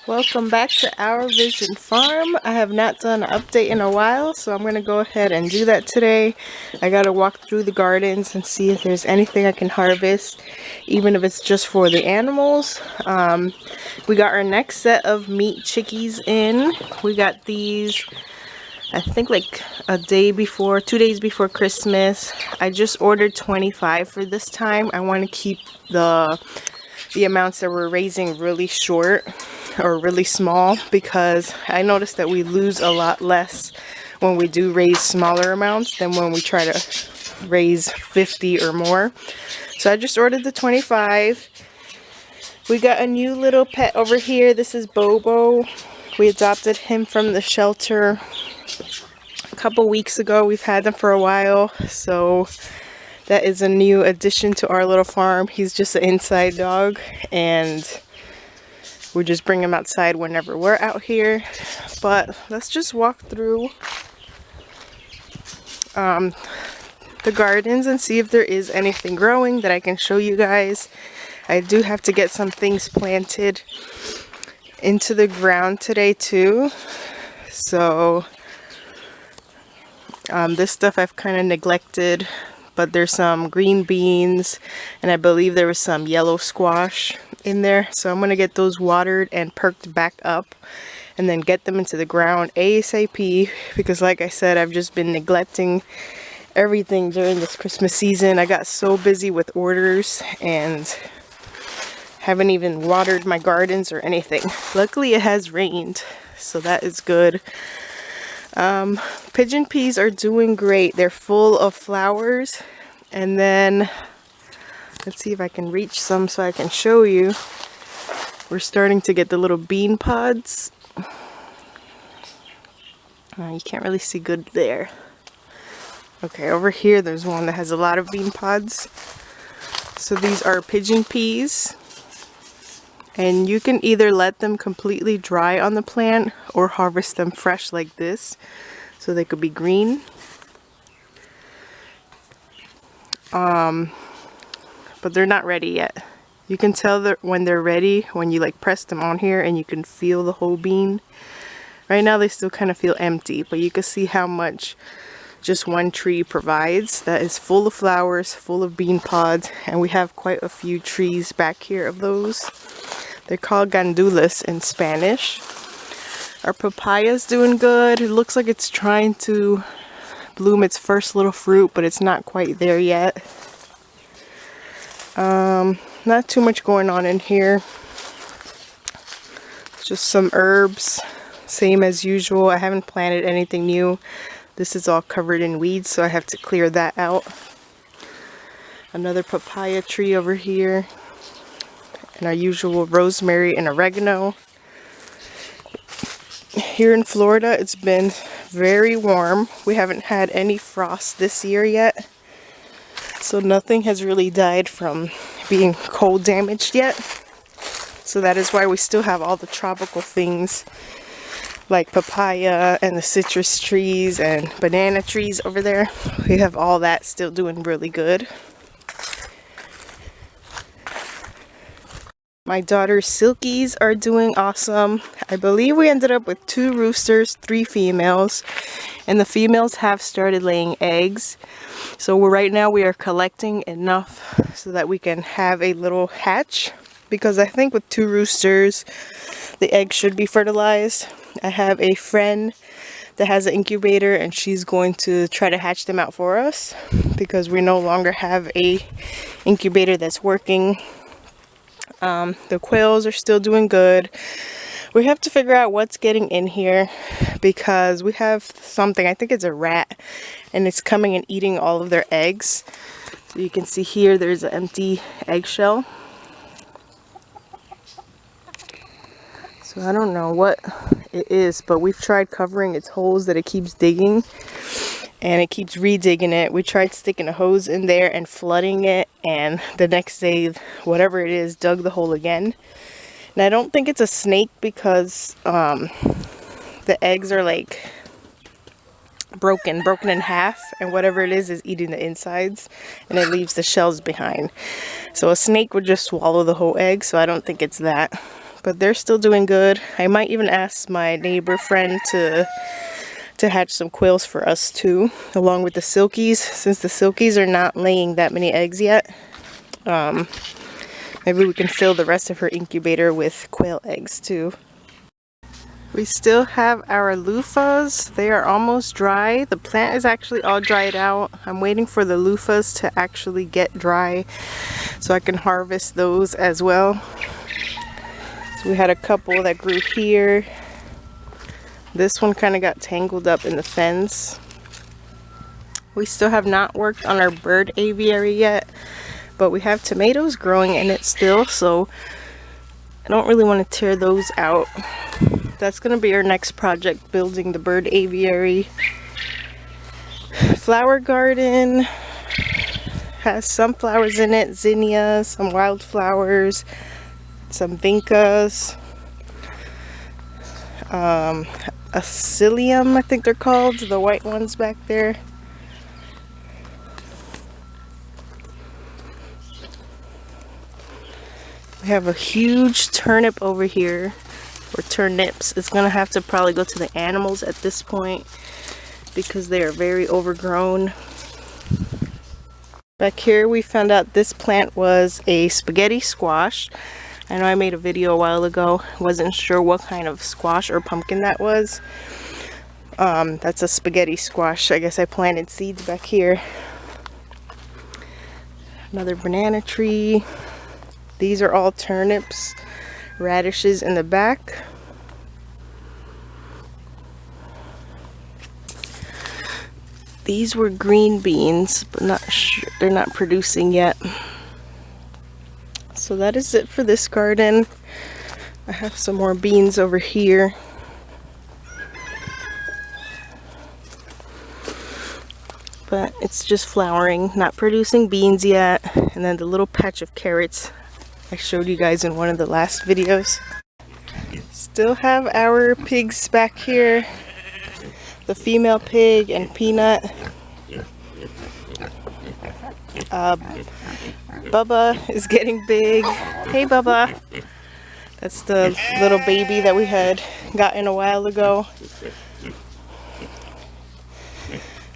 Welcome back to Our Vision Farm. I have not done an update in a while, so I'm going to go ahead and do that today. I got to walk through the gardens and see if there's anything I can harvest, even if it's just for the animals. We got our next set of meat chickies in. We got these, I think like a day before, 2 days before Christmas. I just ordered 25 for this time. I want to keep the amounts that we're raising really short or really small, because I noticed that we lose a lot less when we do raise smaller amounts than when we try to raise 50 or more. So I just ordered the 25. We got a new little pet over here. This is Bobo. We adopted him from the shelter a couple weeks ago. We've had them for a while, so that is a new addition to our little farm. He's just an inside dog, and we just bring him outside whenever we're out here. But let's just walk through the gardens and see if there is anything growing that I can show you guys. I do have to get some things planted into the ground today too. So this stuff I've kind of neglected, but there's some green beans, and I believe there was some yellow squash in there. So I'm going to get those watered and perked back up and then get them into the ground ASAP, because like I said, I've just been neglecting everything during this Christmas season. I got so busy with orders and haven't even watered my gardens or anything. Luckily it has rained, so that is good. Pigeon peas are doing great. They're full of flowers. And then let's see if I can reach some so I can show you. We're starting to get the little bean pods. You can't really see good there. Okay, over here there's one that has a lot of bean pods. So these are pigeon peas. And you can either let them completely dry on the plant or harvest them fresh like this, so they could be green. But they're not ready yet. You can tell that when they're ready when you like press them on here and you can feel the whole bean. Right now they still kind of feel empty, but you can see how much just one tree provides. That is full of flowers, full of bean pods, and we have quite a few trees back here of those. They're called gandules in Spanish. Our papaya's doing good. It looks like it's trying to bloom its first little fruit, but it's not quite there yet. Not too much going on in here. Just some herbs, same as usual. I haven't planted anything new. This is all covered in weeds, so I have to clear that out. Another papaya tree over here. And our usual rosemary and oregano. Here in Florida, it's been very warm. We haven't had any frost this year yet, so nothing has really died from being cold damaged yet. So that is why we still have all the tropical things like papaya and the citrus trees and banana trees over there. We have all that still doing really good. My daughter's silkies are doing awesome. I believe we ended up with 2 roosters, 3 females, and the females have started laying eggs. So right now we are collecting enough so that we can have a little hatch, because I think with 2 roosters the eggs should be fertilized. I have a friend that has an incubator, and she's going to try to hatch them out for us, because we no longer have a incubator that's working. The quails are still doing good. We have to figure out what's getting in here, because we have something, I think it's a rat, and it's coming and eating all of their eggs. So you can see here there's an empty eggshell. So I don't know what it is, but we've tried covering its holes that it keeps digging, and it keeps re-digging it. We tried sticking a hose in there and flooding it, and the next day whatever it is dug the hole again. And I don't think it's a snake, because the eggs are like broken in half, and whatever it is eating the insides, and it leaves the shells behind. So a snake would just swallow the whole egg, so I don't think it's that. but they're still doing good. I might even ask my neighbor friend to hatch some quails for us too, along with the silkies, since the silkies are not laying that many eggs yet. Maybe we can fill the rest of her incubator with quail eggs too. We still have our loofahs. They are almost dry. The plant is actually all dried out. I'm waiting for the loofahs to actually get dry so I can harvest those as well. So we had a couple that grew here. This one kind of got tangled up in the fence. We still have not worked on our bird aviary yet, but we have tomatoes growing in it still, so I don't really want to tear those out. That's going to be our next project, building the bird aviary. Flower garden has some flowers in it, zinnias, some wildflowers, some vincas, Asilium, I think they're called, the white ones back there. We have a huge turnip over here, or turnips. It's gonna have to probably go to the animals at this point because they are very overgrown. Back here we found out this plant was a spaghetti squash. I know I made a video a while ago. Wasn't sure what kind of squash or pumpkin that was. That's a spaghetti squash. I guess I planted seeds back here. Another banana tree. These are all turnips, radishes in the back. These were green beans, but not sure, they're not producing yet. So that is it for this garden. I have some more beans over here. But it's just flowering, not producing beans yet. And then the little patch of carrots I showed you guys in one of the last videos. Still have our pigs back here. The female pig and Peanut. Bubba is getting big. Hey Bubba. That's the little baby that we had gotten a while ago.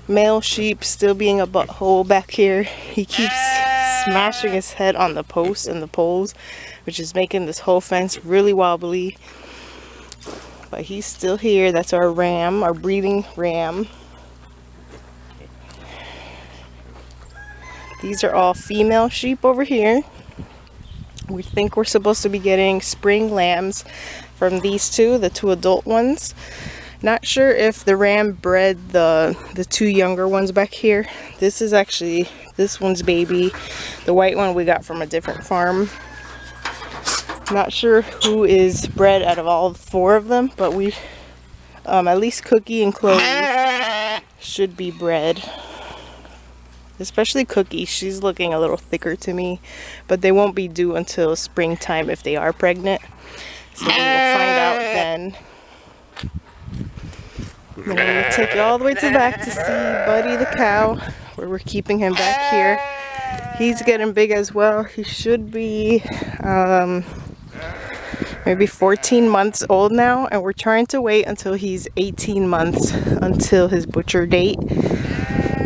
Male sheep still being a butthole back here. He keeps smashing his head on the posts and the poles, which is making this whole fence really wobbly. But he's still here. That's our ram, our breeding ram. These are all female sheep over here. We think we're supposed to be getting spring lambs from these two, the two adult ones. Not sure if the ram bred the two younger ones back here. This is actually this one's baby. The white one we got from a different farm. Not sure who is bred out of all four of them, but we at least Cookie and Chloe should be bred. Especially Cookie, she's looking a little thicker to me, but they won't be due until springtime if they are pregnant. So we will find out then. Then I'm going to take you all the way to the back to see Buddy the cow, where we're keeping him back here. He's getting big as well. He should be maybe 14 months old now, and we're trying to wait until he's 18 months until his butcher date.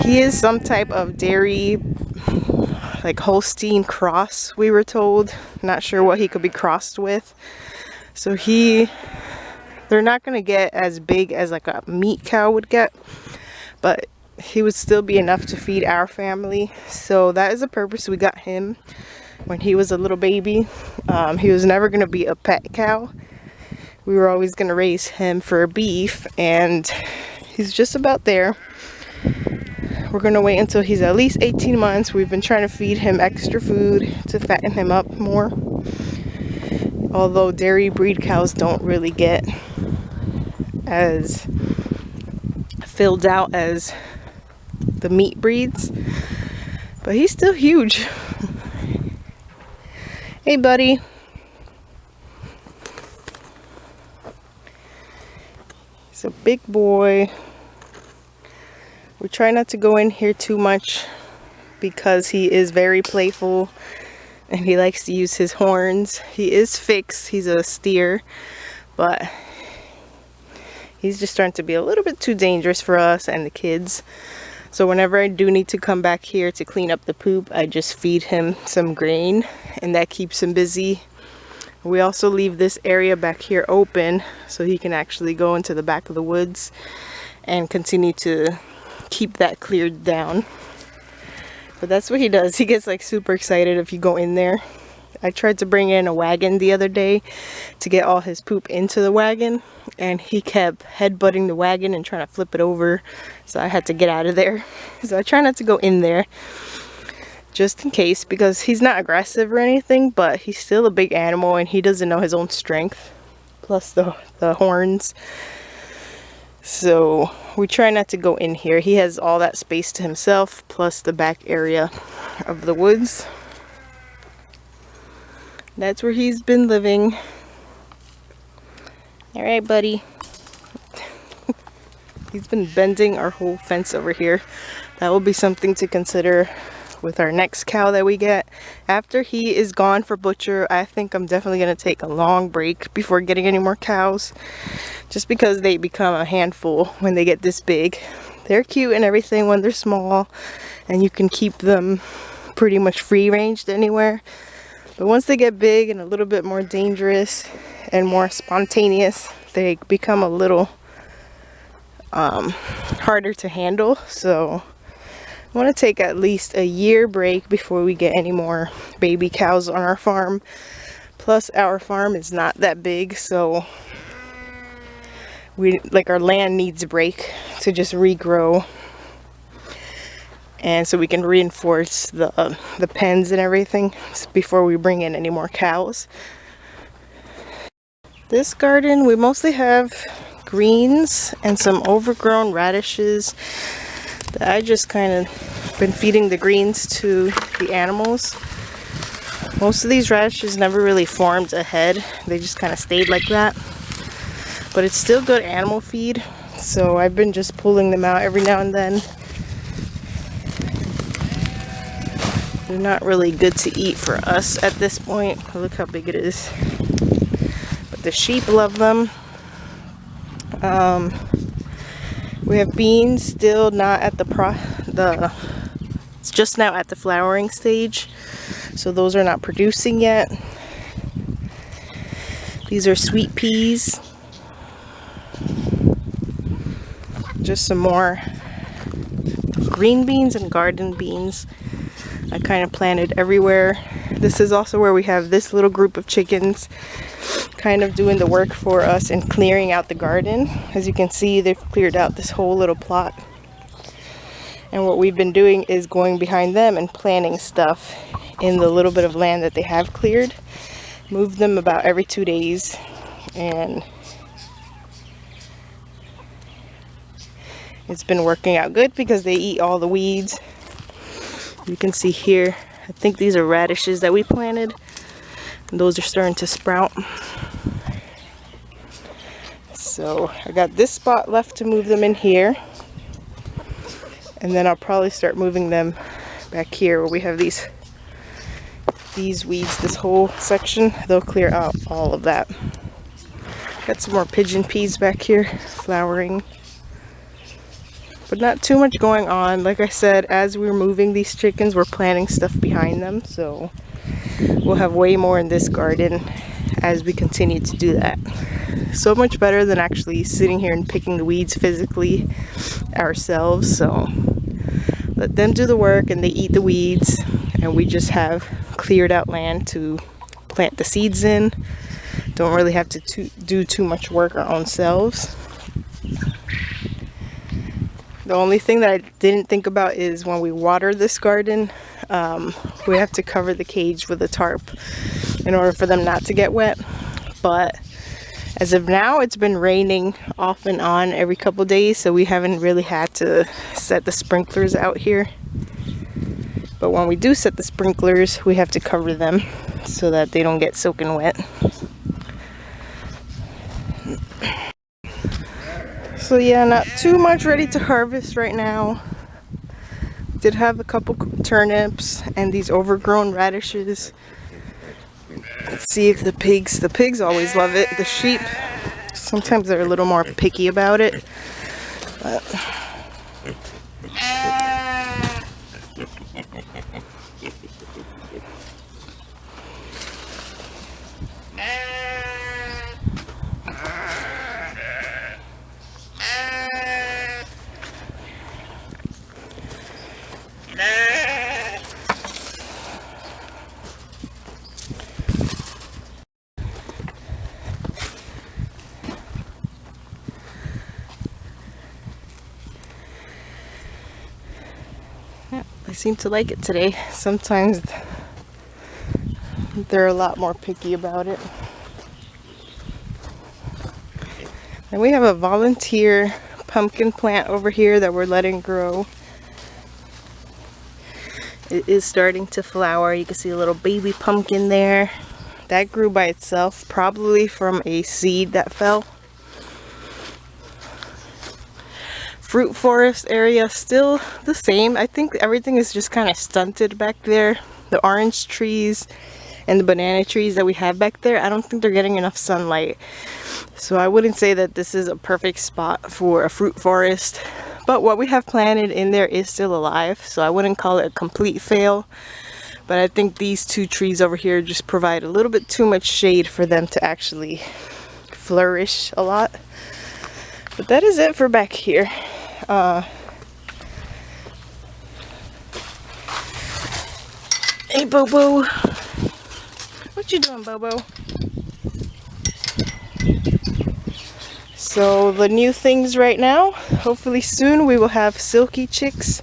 He is some type of dairy, like Holstein cross, we were told. Not sure what he could be crossed with. So they're not going to get as big as like a meat cow would get, but he would still be enough to feed our family. So that is the purpose we got him when he was a little baby. He was never going to be a pet cow. We were always going to raise him for beef, and he's just about there. We're going to wait until he's at least 18 months. We've been trying to feed him extra food to fatten him up more. Although dairy breed cows don't really get as filled out as the meat breeds. But he's still huge. Hey buddy. He's a big boy. We try not to go in here too much because he is very playful. and he likes to use his horns. He is fixed, he's a steer, but he's just starting to be a little bit too dangerous for us and the kids. So whenever I do need to come back here to clean up the poop, I just feed him some grain, and that keeps him busy. We also leave this area back here open so he can actually go into the back of the woods and continue to keep that cleared down. But that's what he does. He gets like super excited if you go in there. I tried to bring in a wagon the other day to get all his poop into the wagon, and he kept headbutting the wagon and trying to flip it over, so I had to get out of there. So I try not to go in there just in case, because he's not aggressive or anything, but he's still a big animal and he doesn't know his own strength, plus the horns. So we try not to go in here. He has all that space to himself, plus the back area of the woods. That's where he's been living. All right, buddy. He's been bending our whole fence over here. That will be something to consider with our next cow that we get. After he is gone for butcher, I think I'm definitely going to take a long break before getting any more cows, just because they become a handful when they get this big. They're cute and everything when they're small, and you can keep them pretty much free ranged anywhere. But once they get big and a little bit more dangerous and more spontaneous, they become a little harder to handle. So I want to take at least a year break before we get any more baby cows on our farm. Plus our farm is not that big, so our land needs a break to just regrow, and so we can reinforce the pens and everything before we bring in any more cows. This garden, we mostly have greens and some overgrown radishes that I just kind of been feeding the greens to the animals. Most of these radishes never really formed a head, they just kind of stayed like that. But it's still good animal feed, so I've been just pulling them out every now and then. They're not really good to eat for us at this point. Look how big it is. But the sheep love them. We have beans still not at it's just now at the flowering stage, so those are not producing yet. These are sweet peas. Just some more green beans and garden beans. I kind of planted everywhere. This is also where we have this little group of chickens kind of doing the work for us and clearing out the garden. As you can see, they've cleared out this whole little plot. And what we've been doing is going behind them and planting stuff in the little bit of land that they have cleared. Move them about every 2 days, and it's been working out good because they eat all the weeds. You can see here, I think these are radishes that we planted, and those are starting to sprout. So I got this spot left to move them in here, and then I'll probably start moving them back here where we have these weeds, this whole section. They'll clear out all of that. Got some more pigeon peas back here flowering, but not too much going on. Like I said, as we're moving these chickens, we're planting stuff behind them, so we'll have way more in this garden as we continue to do that. So much better than actually sitting here and picking the weeds physically ourselves. So let them do the work and they eat the weeds, and we just have cleared out land to plant the seeds in. Don't really have to do too much work our own selves. The only thing that I didn't think about is when we water this garden, we have to cover the cage with a tarp in order for them not to get wet. But as of now, it's been raining off and on every couple days, so we haven't really had to set the sprinklers out here. But when we do set the sprinklers, we have to cover them so that they don't get soaking wet. So yeah, not too much ready to harvest right now. Did have a couple turnips and these overgrown radishes Let's see if the pigs always love it. The sheep, sometimes they're a little more picky about it. But they seem to like it today. Sometimes they're a lot more picky about it. And we have a volunteer pumpkin plant over here that we're letting grow. It is starting to flower. You can see a little baby pumpkin there. That grew by itself, probably from a seed that fell. Fruit forest area still the same. I think everything is just kind of stunted back there. The orange trees and the banana trees that we have back there, I don't think they're getting enough sunlight. So I wouldn't say that this is a perfect spot for a fruit forest. But what we have planted in there is still alive, so I wouldn't call it a complete fail. But I think these two trees over here just provide a little bit too much shade for them to actually flourish a lot. But that is it for back here. Hey Bobo, what you doing, Bobo? So the new things right now, hopefully soon we will have silky chicks.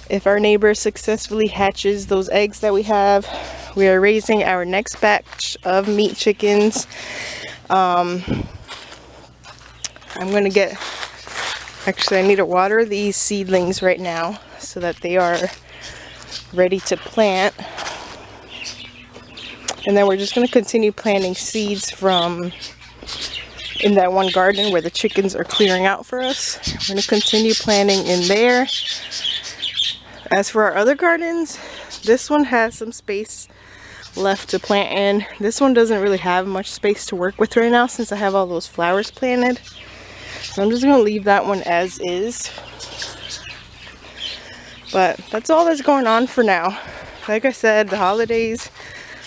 If our neighbor successfully hatches those eggs that we have, we are raising our next batch of meat chickens. I'm gonna get, actually I need to water these seedlings right now so that they are ready to plant. And then we're just going to continue planting seeds from in that one garden where the chickens are clearing out for us. We're going to continue planting in there. As for our other gardens, this one has some space left to plant in. This one doesn't really have much space to work with right now since I have all those flowers planted. So I'm just going to leave that one as is. But that's all that's going on for now. Like I said, the holidays,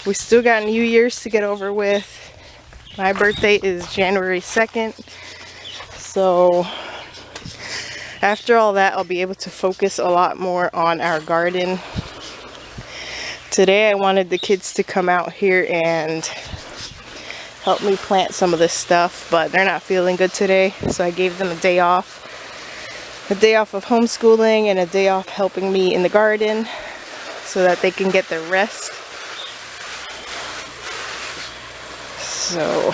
we still got New Year's to get over with. My birthday is January 2nd. So after all that, I'll be able to focus a lot more on our garden. Today I wanted the kids to come out here and help me plant some of this stuff, but they're not feeling good today, so I gave them a day off. A day off of homeschooling and a day off helping me in the garden so that they can get their rest. So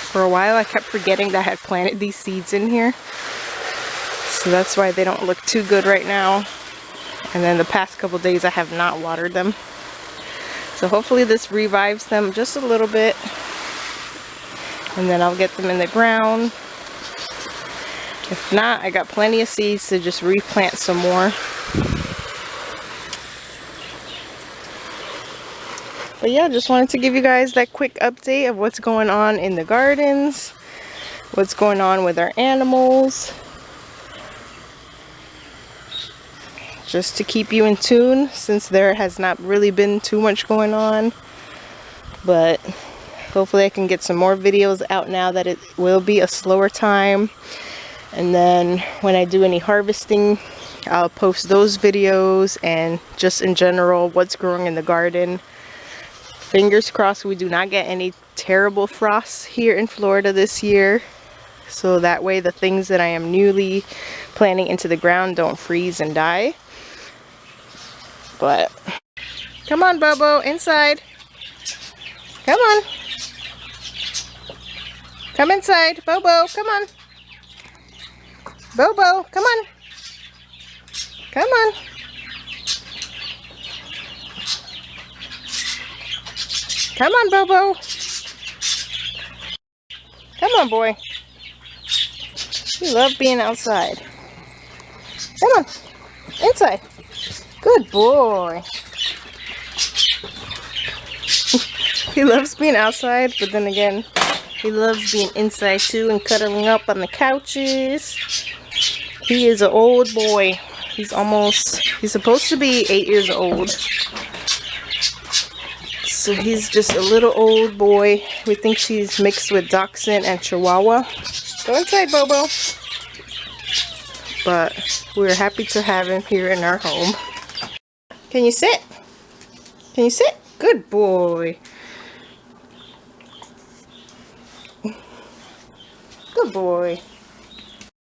for a while I kept forgetting that I had planted these seeds in here. So that's why they don't look too good right now. And then the past couple days I have not watered them. So hopefully this revives them just a little bit. And then I'll get them in the ground. If not, I got plenty of seeds to just replant some more. But yeah, just wanted to give you guys that quick update of what's going on in the gardens, what's going on with our animals. Just to keep you in tune since there has not really been too much going on. But hopefully I can get some more videos out now that it will be a slower time. And then when I do any harvesting, I'll post those videos and just in general what's growing in the garden. Fingers crossed we do not get any terrible frosts here in Florida this year. So that way the things that I am newly planting into the ground don't freeze and die. But come on, Bobo, inside. Come on. Come inside, Bobo, come on. Bobo, come on. Come on. Come on, Bobo. Come on, boy. You love being outside. Come on. Inside. Good boy. He loves being outside, but then again, he loves being inside too and cuddling up on the couches. He is an old boy. He's supposed to be 8 years old. So he's just a little old boy. We think she's mixed with Dachshund and Chihuahua. Go inside, Bobo. But we're happy to have him here in our home. Can you sit? Can you sit? Good boy. Good boy.